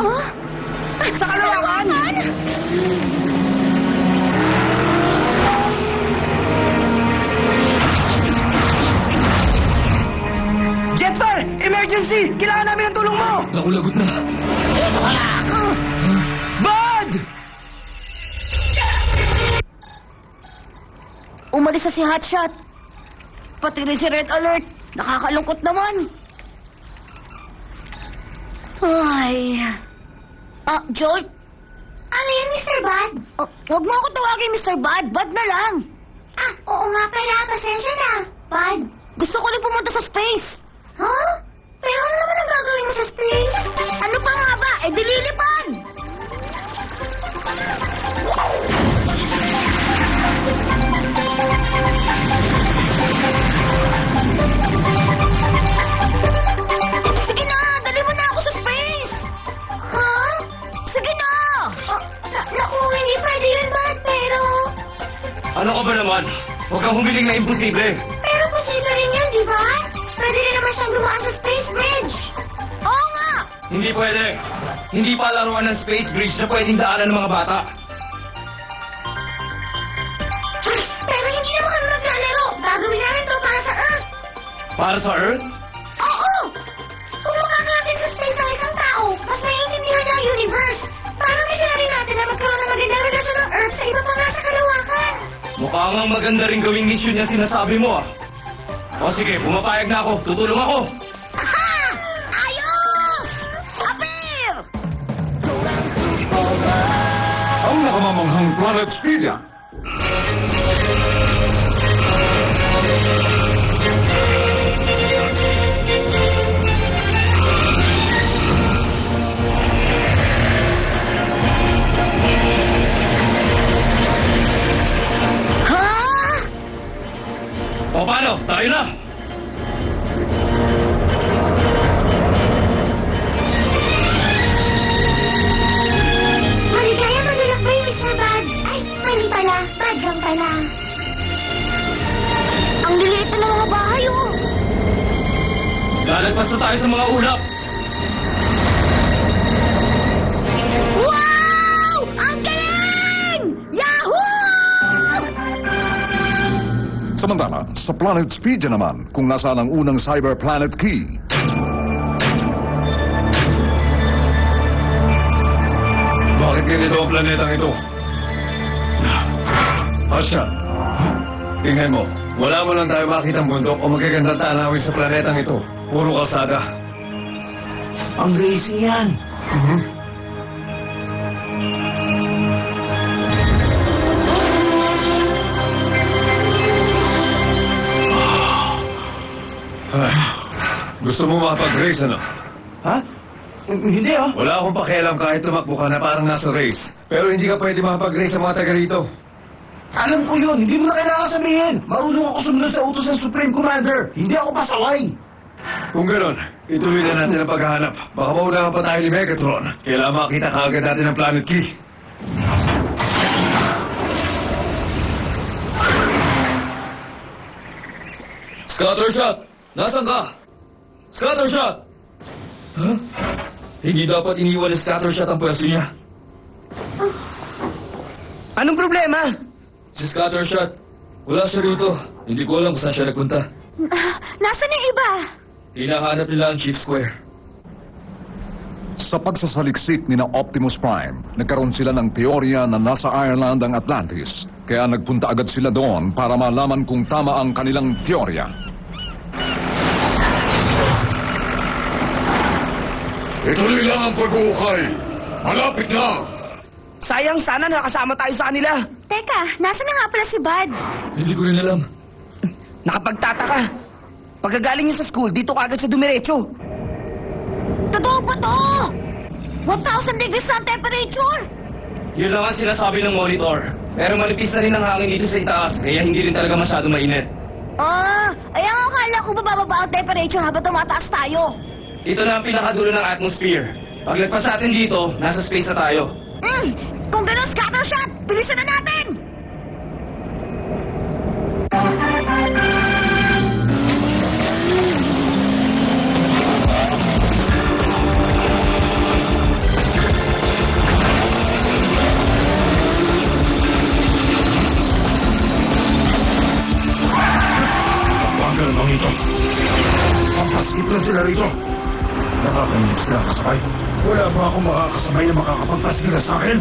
Oh? Sa kalawakan! Jetster! Emergency! Kailangan namin ng tulong mo! Lagot na. Bud! Umalis na si Hotshot. Pati rin si Red Alert. Nakakalungkot naman. Ay. Joel? Ano yan, Mr. Bud? Huwag mo ako tawagin, Mr. Bud. Bud na lang. Oo nga pala. Pasensya na. Bud. Gusto ko rin pumunta sa space. Huh? Pero ano naman ang gagawin mo sa space? Ano pa nga ba? Dililipad! Sige na! Dali mo na ako sa space! Huh? Sige na! Naku, hindi pwede yun, Bud. Pero... Ano ka ba naman? Huwag kang humiling na imposible. Pero posible rin yun, di ba? Pwede rin naman siyang dumaan sa space bridge. Oo nga! Hindi pwede. Hindi pa laruan ng space bridge na pwedeng daanan ng mga bata. Pero hindi naman kami maglalaro. Gagawin namin to para sa Earth. Para sa Earth? Oo! Kung makakarating sa space ang isang tao, mas naiintindihan niya ang universe. Parang missionary natin na magkaroon ng magandang relasyon ng Earth sa iba pa nga sa kalawakan. Mukhang ang maganda rin gawing mission yung sinasabi mo ah. O sige, pumapayag na ako. Tutulong ako. Aha! Ayos! Apir! Ang nakamamanghang Planet Speedia. Ha? O paano? Tayo na! Maligaya madulak-bay, Mr. Bud. Ay, mali pala. Bud lang pala. Ang liliit na ng mga bahay, oh! Lalagpas na tayo sa mga ulap. Wow! Ang galing! Yahoo! Samantala, sa Planet Speedia naman, kung nasaan ang unang Cyber Planet Key. Bakit ganito ang planetang ito? Asya, tingnan mo. Wala mo lang tayo makitang bundok o magagandang tanawin sa planetang ito. Puro kalsada. Ang racing yan. Ay, gusto mo makapag-race, ano? Ha? Hindi, oh. Wala akong pakialam kahit tumakbo ka na parang nasa race. Pero hindi ka pwede makapag-race sa mga taga rito. Alam ko yun. Hindi mo na kailangan sabihin. Marunong ako sumunod sa utos ng Supreme Commander. Hindi ako pasaway. Kung gano'n, ituloy na natin ang paghahanap. Baka maunahan pa tayo ni Megatron. Kailangan makita kaagad natin ang Planet Key. Scattershot! Nasaan ka? Scattershot! Huh? Hindi dapat iniwan ng Scattershot ang pwesto niya. Anong problema? Si Scattershot, wala siya rito. Hindi ko alam kung saan siya nagpunta. Nasaan yung iba? Hinahanap nila ang Chief Square. Sa pagsasaliksik ni na Optimus Prime, nagkaroon sila ng teorya na nasa Ireland ang Atlantis. Kaya nagpunta agad sila doon para malaman kung tama ang kanilang teorya. Ituloy lang ang pag-uukay. Malapit na! Sayang, sana nakasama tayo sa kanila. Teka, nasaan na nga pala si Bud? Hindi ko rin alam. Nakapagtataka. Pagkagaling niya sa school, dito kagad sa dumiretso. Totoo ba to? 1,000 degrees na ang temperature! Yun lang ang sinasabi ng monitor. Pero manipis na rin ang hangin dito sa itaas, kaya hindi rin talaga masyado mainit. Ay ang akala ko bababa ang temperature habang tumataas tayo. Ito na ang pinakadulo ng atmosphere. Pag nagpas natin dito, nasa space na tayo. Kung gano'n, Scattershot, bilisan na natin! silang kasabay. Wala ba akong makakasabay na makakapagpasigla sa akin?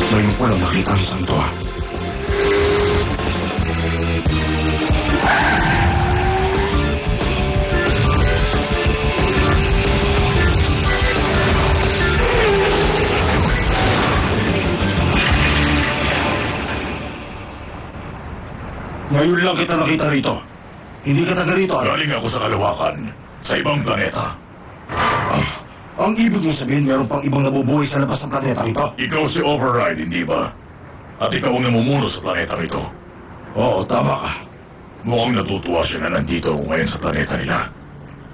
Ngayon ko lang nakita ang isang to. Ngayon lang kita nakita rito. Hindi ka taga rito. Galing ako sa kalawakan, sa ibang planeta. Ang ibig mo sabihin, meron pang ibang nabubuhay sa labas ng planeta ito? Ikaw si Override, hindi ba? At ikaw ang namumuno sa planeta ito. Oo, tama ka. Mukhang natutuwa siya na nandito ako ngayon sa planeta nila.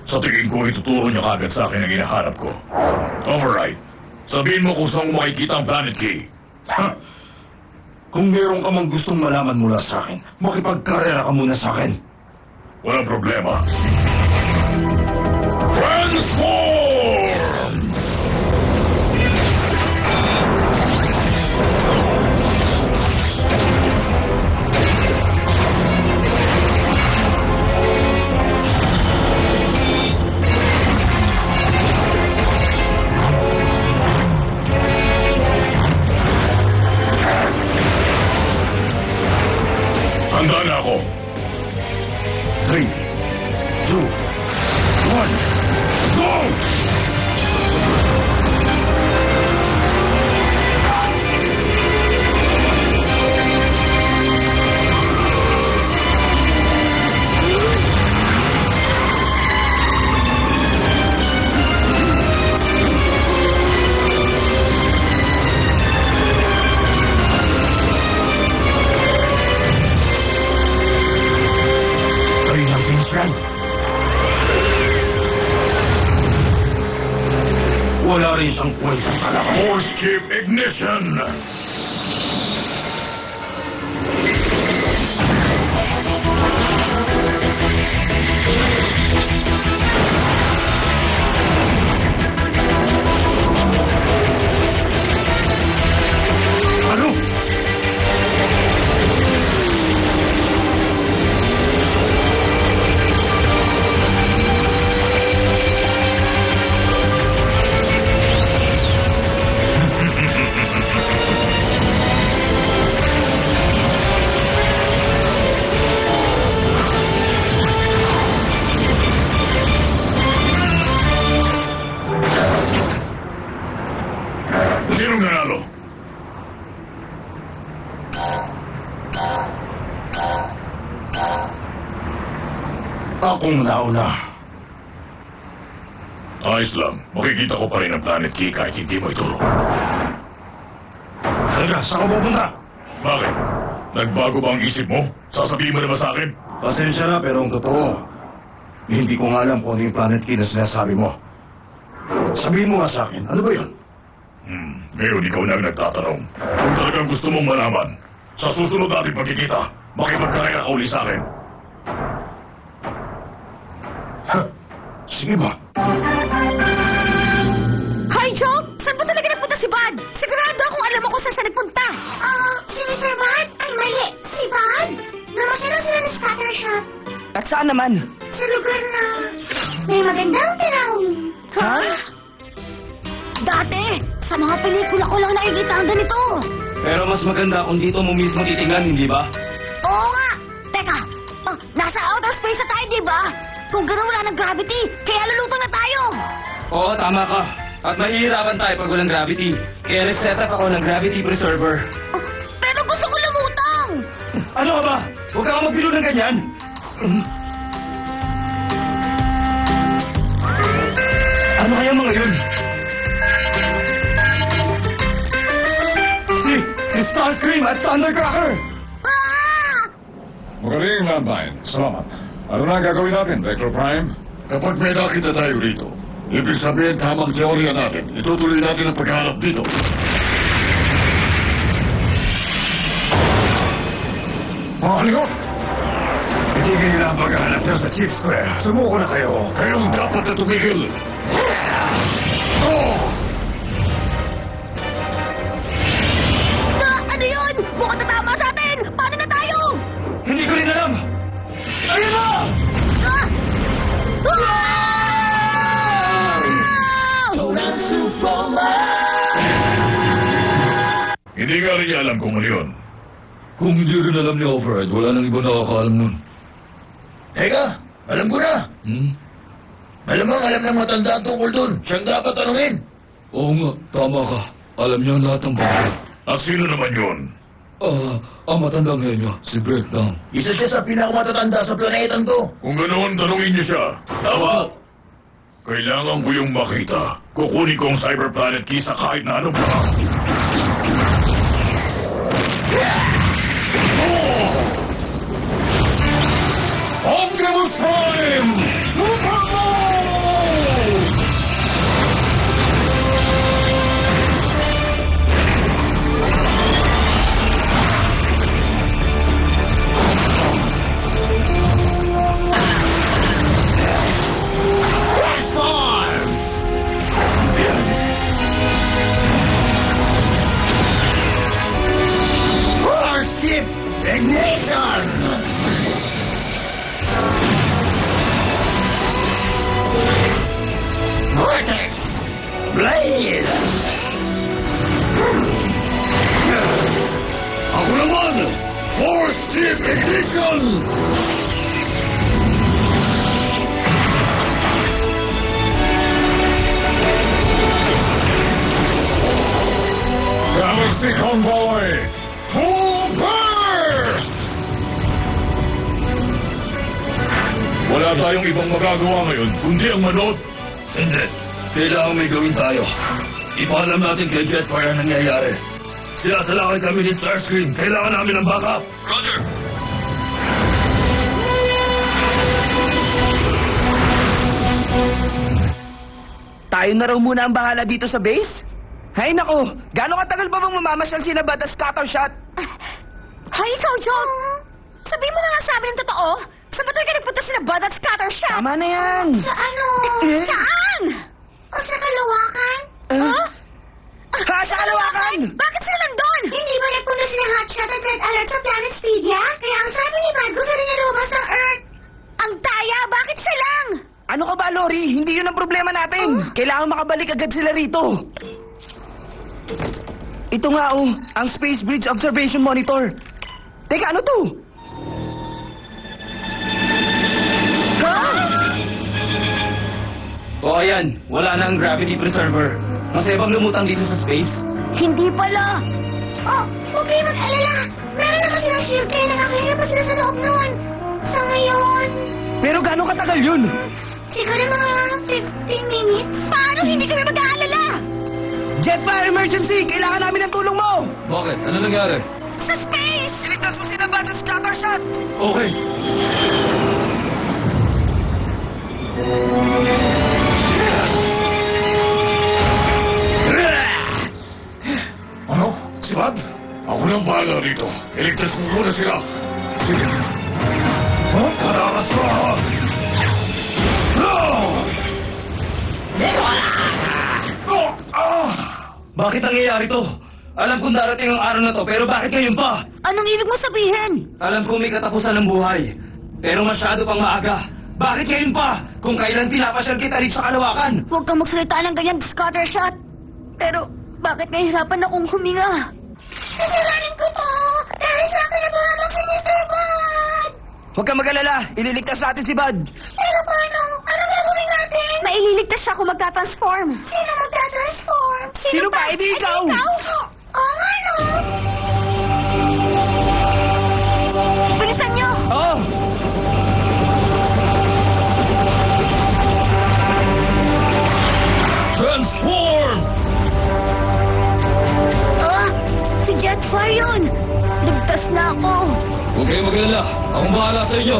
Sa tingin ko, ituturo niya kagad sa akin ang hinahanap ko. Override, sabihin mo kung saan mo makikita ang Planet Key. Ha? Kung meron ka mang gustong malaman mula sa akin, makipagkarera ka muna sa akin. Walang problema. Transform! Handa na ako. 3, 2, 1, go! Wala rin siyang kwentang kalaman. Force chip ignition! Ano? Sinong nanalo? Akong nauna. Ayos lang. Makikita ko pa rin ang Planet Key kahit hindi mo ituro. Teka, saan ka pupunta? Bakit? Nagbago ba ang isip mo? Sasabihin mo na ba sa akin? Pasensya na, pero ang totoo, hindi ko nga alam kung ano yung Planet Key na sinasabi mo. Sabihin mo nga sa akin, ano ba yun? Ngayon ikaw na ang nagtatanong. Kung talagang gusto mong malaman, sa susunod natin pagkikita, makipagkarera ka uli sa akin. Sige ba? Hi, Joke! Saan ba talaga nagpunta si Bud? Sigurado akong alam mo kung saan siya nagpunta. Si Mr. Bud? Ay, mali. Si Bud? Namasyal sila ni Scattershot At saan naman? sa lugar na may magandang tanawin. Ha? Dati, sa mga pelikula ko lang nakikita ang ganito. Pero mas maganda kung dito mo mismo titingnan, hindi ba? Oo nga. Teka, nasa outer space na tayo, di ba? Kung gano'n wala ng gravity, kaya lulutang na tayo. Oo, tama ka. At mahihirapan tayo pag walang gravity. Kaya nag-set up ako ng gravity preserver. Pero gusto ko lumutang. Ano ka ba? Huwag kang magbilo ng ganyan. Ano kaya mga yun? Si Starscream at Thundercracker! Ah! Magaling, Landmine. Salamat. Ano na ang gagawin natin, Vector Prime? Kapag may nakita tayo rito, ibig sabihin tamang teorya natin, itutuloy natin ang paghahanap dito. Mga kalingot! Itigil nila ang paghahanap nyo sa Chief Square. Sumuko na kayo. Kayong dapat na tumigil. Ano yun? Mukhang tatama sa atin! Paano na tayo? Hindi ko Kaya rin niya alam kung ano yun. Kung hindi rin alam ni Overhead, wala nang iba nakakaalam nun. Teka, alam ko na. Malamang alam ng matanda tungkol dun. Siyang dapat tanungin. Oo nga, tama ka. Alam niya ang lahat ng bagay. At sino naman yun? Ang matandang henyo, si Brett Down. Isa siya sa pinakamatatanda sa planetang to. Kung ganoon, tanungin niyo siya. Tama. Kailangan ko yung makita. Kukunin ko ang Cyber Planet Key sa kahit na anong pa. Optimus Prime! Super Mode! Warship Ignition! Vortex Blade! Ako naman! Force Chip Ignition! Galaxy Convoy! Full burst! Wala tayong ibang magagawa ngayon, kundi ang manood. Hindi. Kailangan may gawin tayo. Ipaalam natin kay Jetfire ang nangyayari. Sinasalakay kami ni Starscream. Kailangan namin ng backup. Roger! Tayo na raw muna ang bahala dito sa base? Hay nako, gaano katagal pa bang mamamasyal si Nabad at Scattershot? Hoy, ikaw, John! Sabihin mo na nga sa amin ang totoo. Saan ba talaga nagpunta sila Bud at Scattershot? Tama na yan. Sa ano? Saan? O sa Kalawakan? Ha, sa Kalawakan? Bakit sila nandun? Hindi ba nagpunta sila Hotshot at Red Alert sa Planet Speedia? Kaya ang sabi ni Bud, gusto rin niya lumabas ng Earth. Ang daya, bakit siya lang? Ano ka ba, Lori? Hindi yun ang problema natin. Kailangan makabalik agad sila rito. Ito nga ang Space Bridge Observation Monitor. Teka, ano to? Ha? O ayan, wala na ang gravity preserver. Masayabang lumutang dito sa space. Hindi pala. Oh, huwag kayo mag-alala. Meron naman silang shield kaya nakakahirap pa sila sa loob nun. Sa ngayon, Pero gaano katagal yun? siguro mga 15 minutes. Paano hindi kami mag-aalala? Jetfire emergency! Kailangan namin ng tulong mo! Bakit? Ano nangyari? Sa space! Iligtas mo si Nabad at Scattershot! Okay. Ano? Si Bud? Ako nang bahala dito. Iligtas mo muna sila. Sige. Huh? Katakas ko! No! Bakit nangyayari to? Alam kong darating ang araw na to, pero bakit ngayon pa? Anong ibig mo sabihin? Alam kong may katapusan ng buhay, pero masyado pang maaga. Bakit ngayon pa? Kung kailan pinapasyal kita rito sa Kalawakan? Huwag kang magsalita ng ganyan, Scattershot. Pero, bakit nahihirapan akong huminga? Kasalanan ko to! Dahil sa akin na buhabang si Mr. Bud! Huwag kang mag-alala, ililigtas natin si Bud. Pero paano? Ano gagawin natin? Maililigtas siya kung magtatransform. Sino magtatransform? Sino ba? Edi ikaw! Oo nga, no? Bilisan niyo! Oo! Transform! Si Jetfire yun! Ligtas na ako! Huwag kayong mag-alala. Akong bahala sa inyo.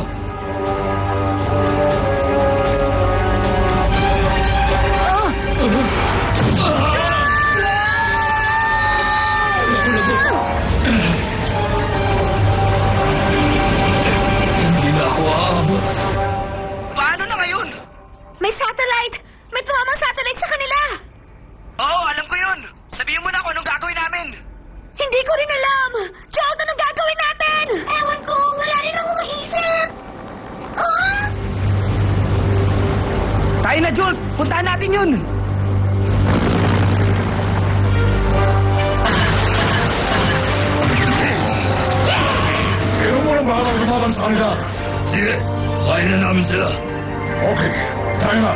Hindi na ako aabot. Paano na ngayon? May satellite! May tumamang satellite sa kanila! Oo, alam ko yun. Sabihin mo na kung anong gagawin namin. Hindi ko rin alam! John, anong gagawin natin? Ewan ko, wala rin ako maisip. Tayo na, Jolt. Puntahan natin yun. laban sa kanila. Sige, kaya na namin sila. Okay, tayo na.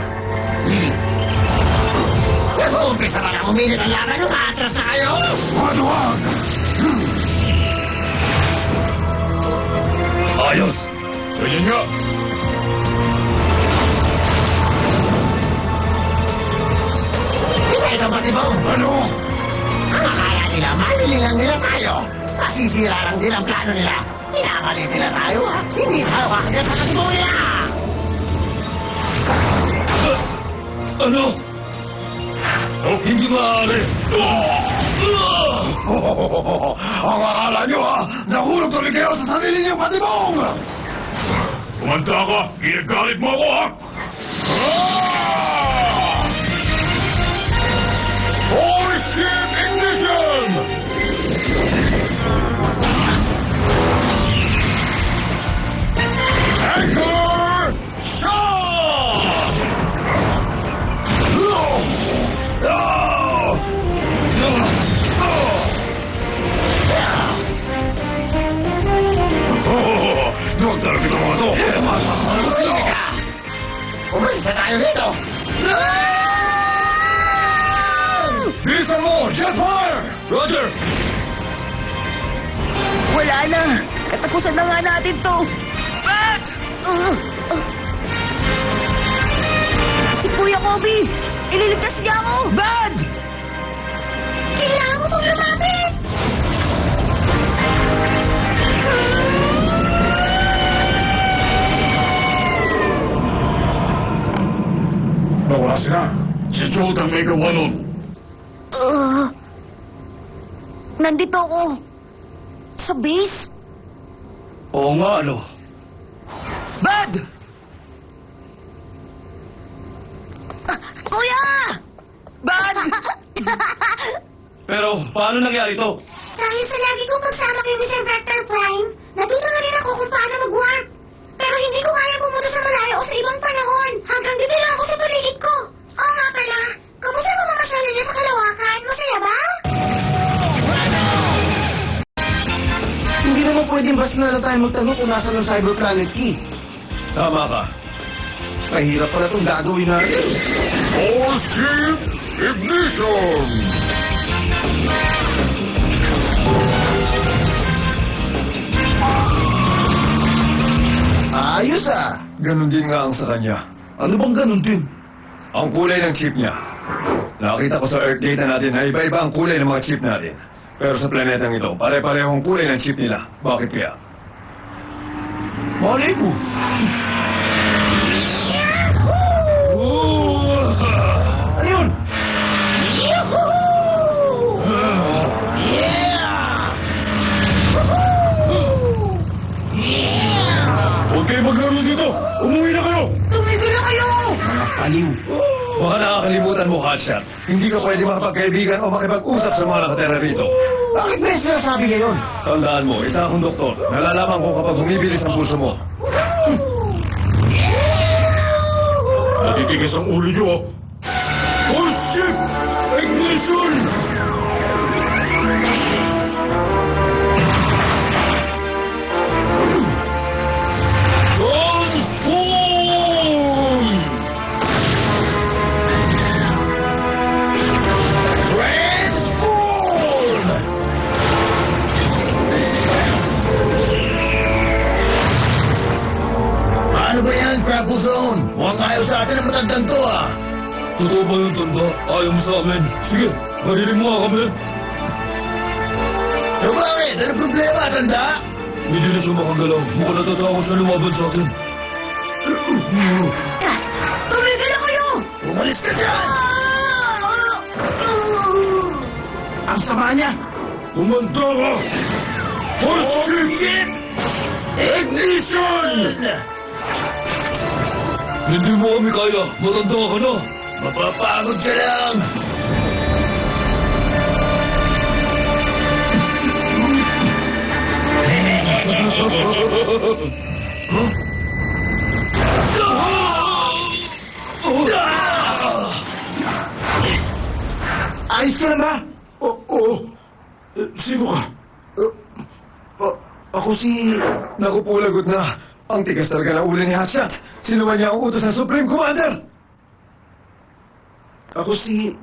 Nag-uumpisa ka na umilit ang laban, umaatras na kayo! Maduwag! Ayos! Ganyan nga. Hindi ka matibong! Ano? Ang akala nila, malililang nila tayo! Masisira lang din ang plano nila! Pinakalit nila tayo, ha? Hindi tayo kakagat sa katibong nila! Ano? Oh, hindi maaari! Ang akala nyo nahulog tuloy kayo sa sarili niyong patibong! Kumanta ka! Ginagalit mo ako, ha? Force ship ignition! Anchor shot! Doon talaga ito mga to! Sige ka! Umalis na tayo dito! Bilisan mo! Jetfire! Roger! Wala na. Katapusan na nga natin to. Bat! Si Kuya Kobe! Ililigtas niya ako! Bad! Kailangan mo pong lumapit! Nawala sila. Si Jolt ang may gawa nun. Nandito ako. Sa base? Oo nga, ano? Bad! Kuya! Bad! Pero, paano nangyari to? Dahil sa lagi kong pagsama kay Mr. Vector Prime, natuto na rin ako kung paano mag-warp. Pero hindi ko kaya pumunta sa malayo o sa ibang panahon. Hanggang dito lang ako sa paligid ko. Oo nga pala, kamusta ang mamasyal ninyo sa Kalawakan? Masaya ba? Hindi naman pwedeng basta na lang tayo magtanong kung nasa ng Cyber Planet Key. Tama ka. Mahirap pala itong gagawin natin. Force ship ignition! Ayos Ganon din nga ang sa kanya. Ano bang ganon din? Ang kulay ng chip niya. Nakita ko sa Earth data natin na iba-iba ang kulay ng mga chip natin. Pero sa planetang ito, pare-parehong kulay ng chip nila. Bakit kaya? Malay ko. Ano yun? Huwag kayo maglaro dito! Umuwi na kayo! Tumigil na kayo! Mga paliw. Baka nakakalimutan mo, Hotshot. Hindi ka pwede makapagkaibigan o makipag-usap sa mga nakatera rito. Bakit may sinasabi ngayon? Tandaan mo, isa akong doktor. Nalalaman ko kapag bumibilis ang pulso mo. Natitigas ang ulo niyo, oh. Force ship ignition! Transform! Ano ba yan, Crapple Zone? Mukhang ayaw sa atin ang matandang to, Totoo ba yung tanda? Ayaw mo sa amin. Sige, marinig mo nga kami. So bakit? Ano problema, tanda? Hindi na siya makagalaw. Mukhang natatakot siya lumaban sa atin. Tumigil na kayo! Umalis ka dyan! Ang sama niya! Umanda ka! Force ship ignition! Hindi mo kami kaya. Matanda ka na. Mapapagod ka lang! Ayos ka na ba? Oo. Sino ka? Ako Ako si... Naku po, lagot na. Ang tigas talaga ng ulo ni Hotshot. Sinuwan niya ang utos ng Supreme Commander. Ako si...